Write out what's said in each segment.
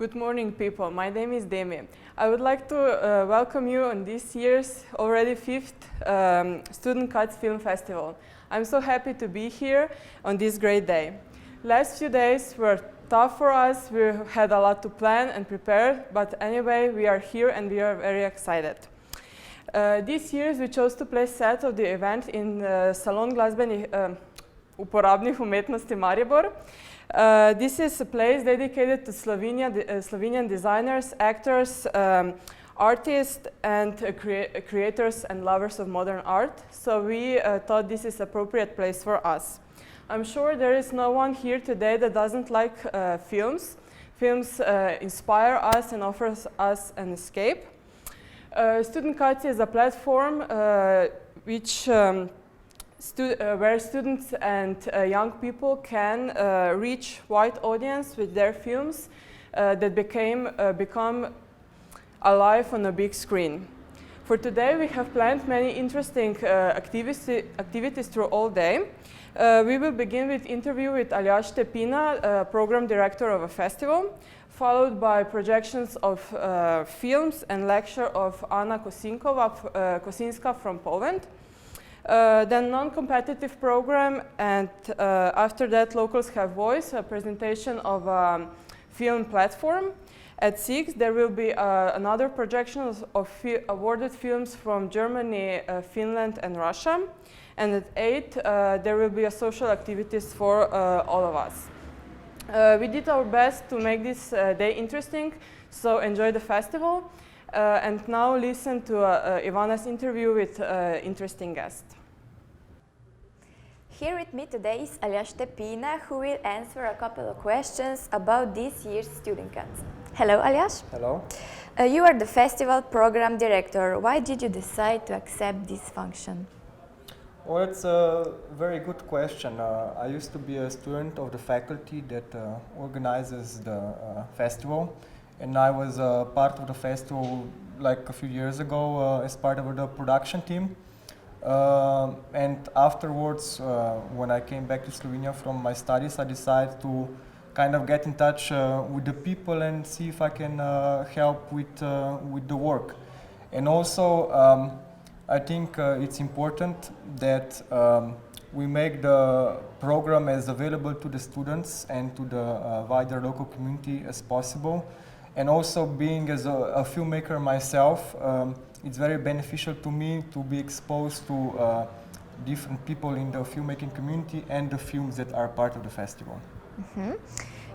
Good morning, people. My name is Demi. I would like to welcome you on this year's already fifth Student Cuts Film Festival. I'm so happy to be here on this great day. Last few days were tough for us. We had a lot to plan and prepare, but anyway, we are here and we are very excited. This year, we chose to play set of the event in Salon glazbenih uporabnih umetnosti Maribor. This is a place dedicated to Slovenian designers, actors, artists, and creators and lovers of modern art. So we thought this is an appropriate place for us. I'm sure there is no one here today that doesn't like films. Films inspire us and offer us an escape. Student Cuts is a platform where students and young people can reach wide audience with their films that become alive on a big screen. For today, we have planned many interesting activities through all day. We will begin with interview with Aljaž Stepina, program director of a festival, followed by projections of films and lecture of Anna Kosinska from Poland. Then non-competitive program, and after that locals have voice, a presentation of a film platform. At 6 there will be another projection of awarded films from Germany, Finland and Russia. And at 8 there will be a social activities for all of us. We did our best to make this day interesting, so enjoy the festival. And now listen to Ivana's interview with interesting guest. Here with me today is Aljaž Stepina, who will answer a couple of questions about this year's Student Cuts. Hello, Aljaž. Hello. You are the festival program director. Why did you decide to accept this function? Well, it's a very good question. I used to be a student of the faculty that organizes the festival. And I was part of the festival like a few years ago as part of the production team. And afterwards, when I came back to Slovenia from my studies, I decided to kind of get in touch with the people and see if I can help with the work. And also, I think it's important that we make the program as available to the students and to the wider local community as possible. And also, being as a filmmaker myself, it's very beneficial to me to be exposed to different people in the filmmaking community and the films that are part of the festival. Mm-hmm.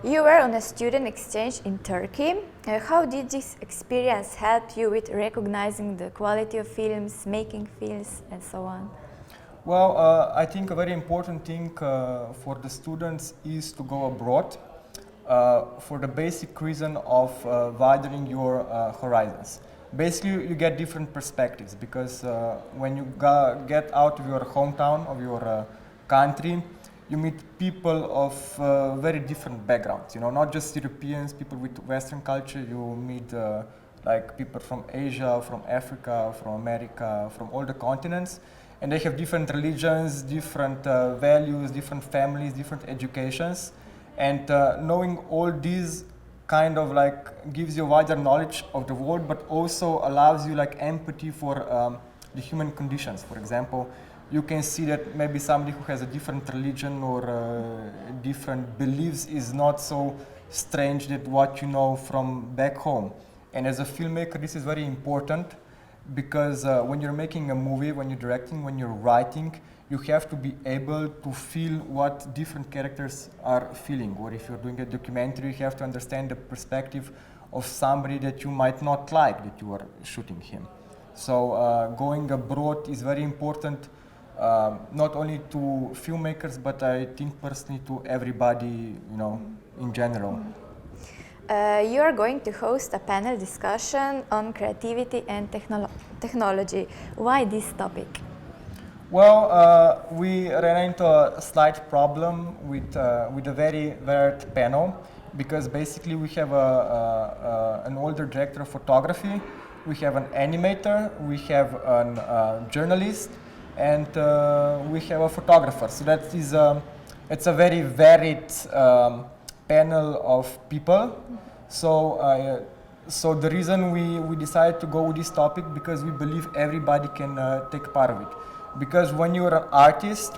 You were on a student exchange in Turkey. How did this experience help you with recognizing the quality of films, making films, and so on? Well, I think a very important thing for the students is to go abroad. For the basic reason of widening your horizons. Basically, you get different perspectives because when you get out of your hometown, of your country, you meet people of very different backgrounds. You know, not just Europeans, people with Western culture. You meet like people from Asia, from Africa, from America, from all the continents, and they have different religions, different values, different families, different educations. And knowing all these kind of like gives you wider knowledge of the world, but also allows you like empathy for the human conditions. For example, you can see that maybe somebody who has a different religion or different beliefs is not so strange that what you know from back home. And as a filmmaker, this is very important because when you're making a movie, when you're directing, when you're writing, you have to be able to feel what different characters are feeling. Or if you're doing a documentary, you have to understand the perspective of somebody that you might not like that you are shooting him. So going abroad is very important, not only to filmmakers, but I think personally to everybody, you know, in general. You are going to host a panel discussion on creativity and technology. Why this topic? Well, we ran into a slight problem with a very varied panel because basically we have an older director of photography, we have an animator, we have a journalist, and we have a photographer. So that is it's a very varied panel of people. So the reason we decided to go with this topic, because we believe everybody can take part of it. Because when you're an artist,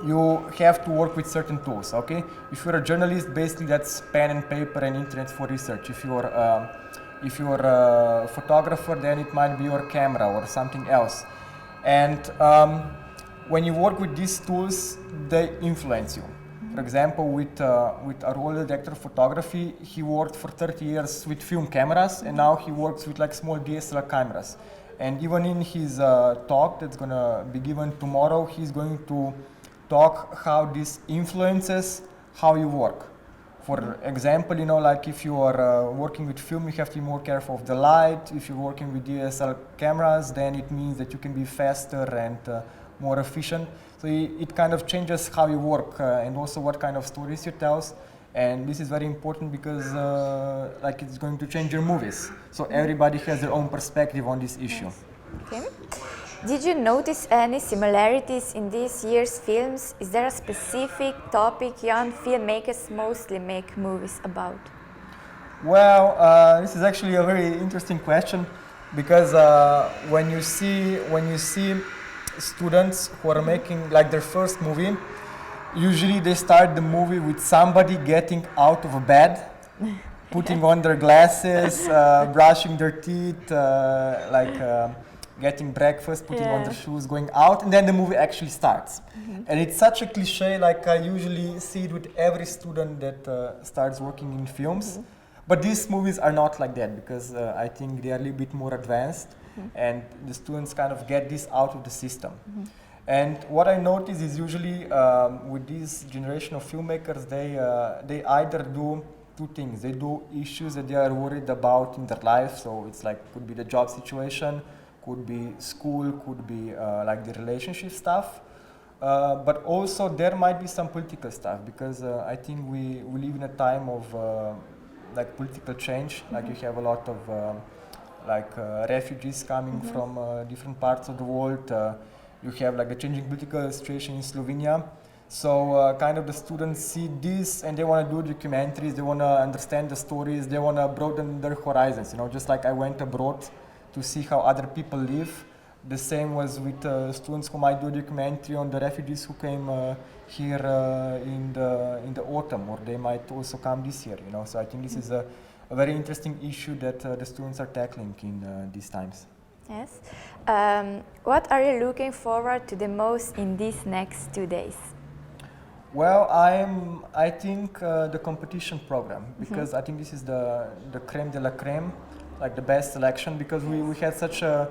you have to work with certain tools, okay? If you're a journalist, basically that's pen and paper and internet for research. If you're a photographer, then it might be your camera or something else. And when you work with these tools, they influence you. For example, with Arul, the director of photography, he worked for 30 years with film cameras, and now he works with like small DSLR cameras. And even in his talk that's gonna be given tomorrow, he's going to talk how this influences how you work. For example, you know, like if you are working with film, you have to be more careful of the light. If you're working with DSLR cameras, then it means that you can be faster and more efficient. So it kind of changes how you work and also what kind of stories you tell. And this is very important because like it's going to change your movies. So everybody has their own perspective on this issue. Yes. Okay. Did you notice any similarities in this year's films? Is there a specific topic young filmmakers mostly make movies about? Well, this is actually a very interesting question, because when you see students who are making like their first movie, usually they start the movie with somebody getting out of a bed, putting on their glasses, brushing their teeth, getting breakfast, putting on their shoes, going out, and then the movie actually starts. And it's such a cliche, like I usually see it with every student that starts working in films. But these movies are not like that, because I think they are a little bit more advanced, and the students kind of get this out of the system. And what I notice is usually with this generation of filmmakers, they either do two things. They do issues that they are worried about in their life, so it's like could be the job situation, could be school, could be like the relationship stuff. But also there might be some political stuff, because I think we live in a time of like political change. Like you have a lot of refugees coming from different parts of the world. You have like a changing political situation in Slovenia. So kind of the students see this and they want to do documentaries, they want to understand the stories, they want to broaden their horizons. You know, just like I went abroad to see how other people live. The same was with students who might do a documentary on the refugees who came here in the autumn, or they might also come this year. You know, so I think this is a very interesting issue that the students are tackling in these times. Yes. What are you looking forward to the most in these next 2 days? Well, I think the competition program, because I think this is the creme de la creme, like the best selection, because we had such a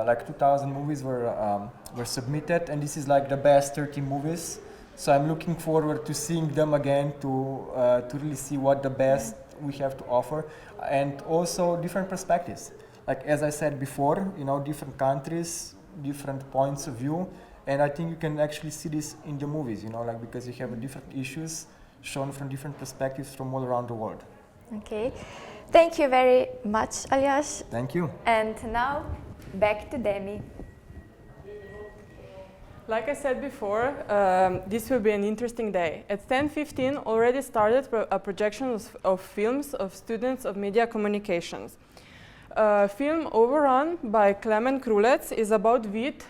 like 2,000 movies were submitted, and this is like the best 30 movies. So I'm looking forward to seeing them again to really see what the best we have to offer, and also different perspectives. Like as I said before, you know, different countries, different points of view, and I think you can actually see this in the movies, you know, like because you have different issues shown from different perspectives from all around the world. Okay, thank you very much, Aljaž. Thank you. And now back to Demi. Like I said before, this will be an interesting day. At 10:15 already started a projection of films of students of media communications. Film Overrun by Klemen Krulec is about Vid,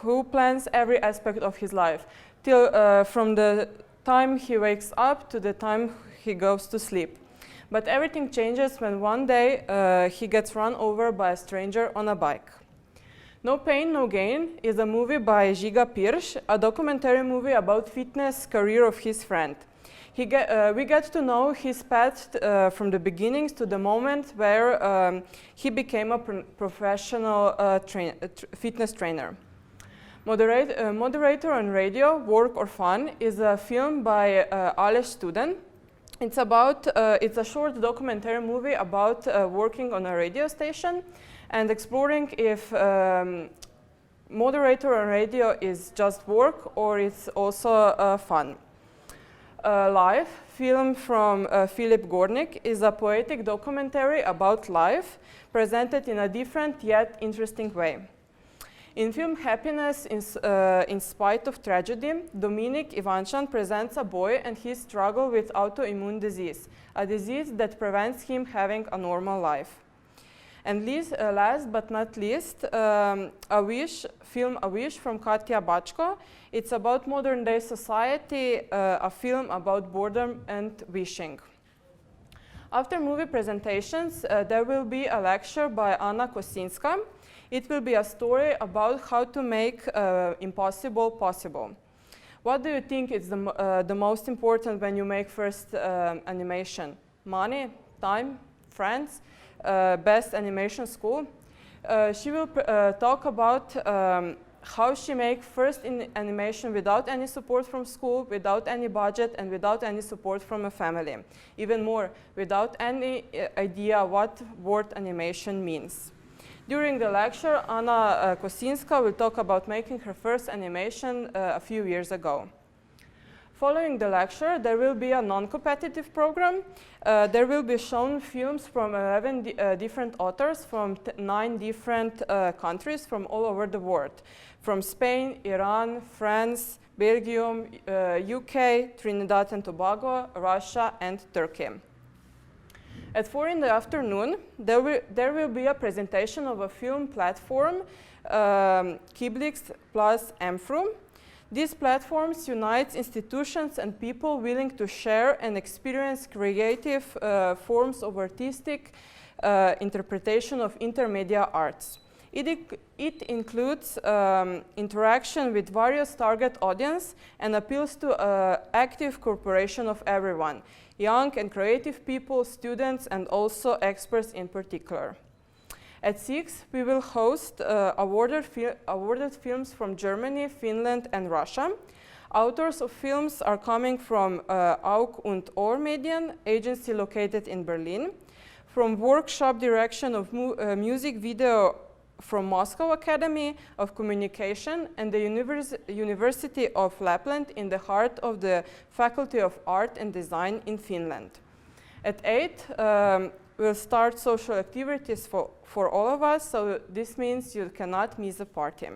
who plans every aspect of his life, till from the time he wakes up to the time he goes to sleep. But everything changes when one day he gets run over by a stranger on a bike. No Pain, No Gain is a movie by Žiga Pirš, a documentary movie about fitness career of his friend. We get to know his path from the beginnings to the moment where he became a professional fitness trainer. Moderator on Radio, Work or Fun is a film by Aleš Studen. It's a short documentary movie about working on a radio station and exploring if moderator on radio is just work or it's also fun. Life, film from Filip Gornik, is a poetic documentary about life presented in a different yet interesting way. In film Happiness in Spite of Tragedy, Dominik Ivanchan presents a boy and his struggle with autoimmune disease, a disease that prevents him having a normal life. And last but not least, film A Wish from Katja Bachko. It's about modern day society, a film about boredom and wishing. After movie presentations, there will be a lecture by Anna Kosinska. It will be a story about how to make impossible possible. What do you think is the most important when you make first animation? Money, time, friends, best animation school? She will talk about how she make first in animation without any support from school, without any budget, and without any support from a family. Even more, without any idea what word animation means. During the lecture, Anna Kosinska will talk about making her first animation a few years ago. Following the lecture, there will be a non-competitive program. There will be shown films from 11 different authors from 9 different countries from all over the world. From Spain, Iran, France, Belgium, UK, Trinidad and Tobago, Russia, and Turkey. At 4 in the afternoon, there will be a presentation of a film platform, Kiblix plus Emfrum. These platforms unite institutions and people willing to share and experience creative forms of artistic interpretation of intermedia arts. It includes interaction with various target audience and appeals to active cooperation of everyone, young and creative people, students, and also experts in particular. At 6, we will host awarded films from Germany, Finland, and Russia. Authors of films are coming from Aug und Ohr Medien, agency located in Berlin, from Workshop Direction of Music Video from Moscow Academy of Communication, and the University of Lapland in the heart of the Faculty of Art and Design in Finland. At 8, we'll start social activities for all of us, so this means you cannot miss a party.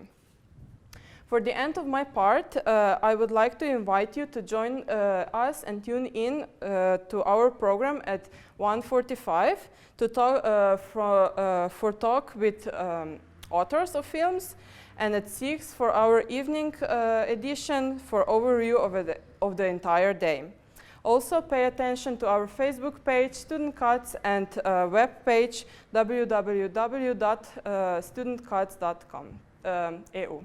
For the end of my part, I would like to invite you to join us and tune in to our program at 1:45 to talk for talk with authors of films, and at 6 for our evening edition for overview of the entire day. Also, pay attention to our Facebook page, Student Cuts, and web page www.studentcuts.com. EU.